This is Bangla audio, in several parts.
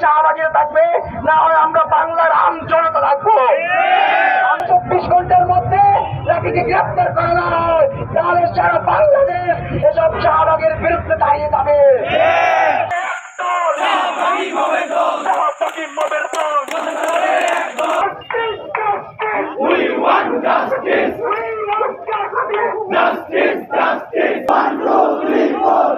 শাহবাগীরা থাকবে, না হয় আমরা বাংলার আম জনতা থাকবো। 24 ঘন্টার মধ্যে রাকিকে গ্রেপ্তার করা না হয়, তাহলে সারা বাংলাদেশ এসব শাহবাগের বিরুদ্ধে দাঁড়িয়ে যাবে। We want justice. We want justice. Justice, justice. 1, 2, 3, 4.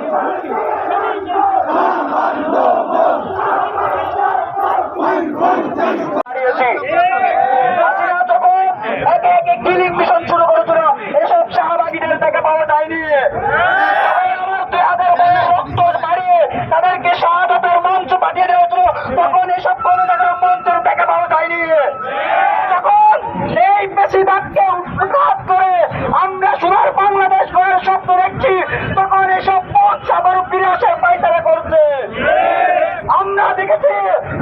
Killing mission শুরু করেছিল, এসব শাহবাগীদের থেকে পাওয়া যায়নি। রক্ত মারিয়ে তাদেরকে শাহাদাতের মঞ্চ পাঠিয়ে দেওয়া হয়েছিল, তখন এসব গণতন্ত্রের মঞ্চের থেকে পাওয়া যায়নি। তখন এই বেশিরভাগকে উৎখাত করে আমরা সোনার বাংলাদেশ গড়ার স্বপ্ন দেখছি, তখন এসব মঞ্চ আবার ফিরে আসার পায়তারা করছে। আমরা দেখেছি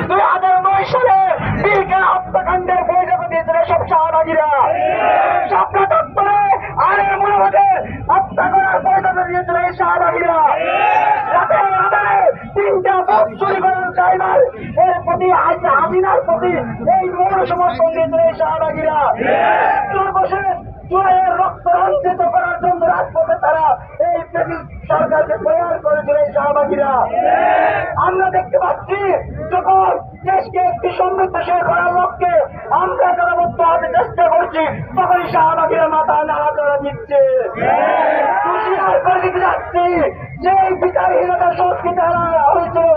2009 সালে বীরকে হত্যাকাণ্ডের বৈঠকে দিয়েছিল সব শাহবাগীরা। স্বপ্ন চত্বরে আরে মনোভাবের হত্যা করার বৈঠকে দিয়েছিল এই শাহবাগীরা। রাতে রাতে 3টা বুথ চুরি করার ড্রাইভার এর প্রতি হাসিনার প্রতি এই মৌন সমর্থন দিয়েছিল এই শাহবাগীরা। সর্বশেষ জুলাইয়ের রক্ত রঞ্জিত করার জন্য রাজপথে তারা এই সরকারকে প্রয়াস করেছিল এই শাহবাগীরা। আমরা দেখতে পাচ্ছি যখন দেশকে একটি সমৃদ্ধশীল করার লক্ষ্যে আমরা জনবদ্ধ হতে চেষ্টা করছি, তখন শাহবাগীরা মাথা নাড়াচাড়া দিচ্ছে। হুঁশিয়ার করে দিতে যাচ্ছি, যেই বিচারহীনতা সংস্কৃতি আনা হয়েছিল,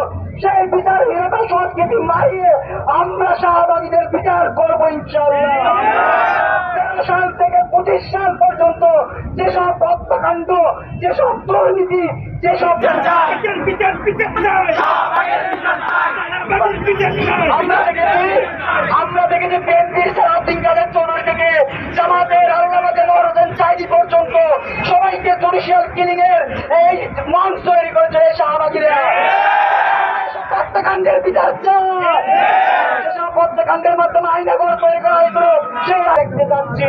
সেই বিচারহীনতা সংস্কৃতি মারিয়ে আমরা শাহবাগীদের বিচার করবো ইনশাআল্লাহ। 13 সাল থেকে 25 সাল পর্যন্ত যেসব হত্যাকাণ্ড, যেসব দুর্নীতি, যেসব আমরা দেখেছি বিএনপির সালাউদ্দিন কাদের চৌধুরী থেকে জামাতের আল্লামাদের মহারাজান চাইদি পর্যন্ত সবাইকে জুডিশিয়াল কিলিং এর এই মঞ্চ তৈরি করেছে শাহবাগীরা। হত্যাকাণ্ডের বিচার চায়, যেসব হত্যাকাণ্ডের মাধ্যমে আইনাগর তৈরি করা হয়েছিল সেই দেখতে যাচ্ছি।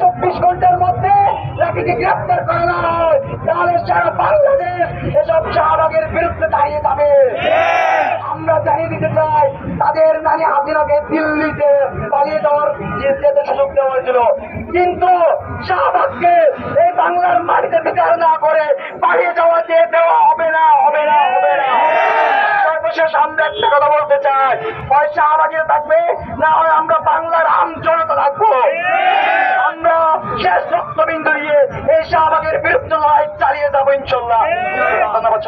24 ঘন্টার মধ্যে রাকিকে গ্রেপ্তার করা না হয়, তাহলে সারা বাংলাদেশ এসব শাহবাগের বিরুদ্ধে দাঁড়িয়ে যাবে। আমরা জানিয়ে দিতে চাই, তাদের নানি হাসিনাকে দিল্লিতে পালিয়ে যাওয়ার যেতে সুযোগ দেওয়া হয়েছিল, কিন্তু শাহবাগকে এই বাংলার মাটিতে বিচার না করে পালিয়ে যাওয়া দিয়ে দেওয়া হবে না, হবে না, হবে না। সর্বশেষ আমরা একটা কথা বলতে চাই, হয় শাহবাগীরা থাকবে, না হয় আমরা বাংলার আম জনতা থাকবো। আমরা শেষ রক্তবিন্দু দিয়ে এই শাহবাগের বিরুদ্ধে লড়াই চালিয়ে যাবো ইনশাল্লাহ। ধন্যবাদ।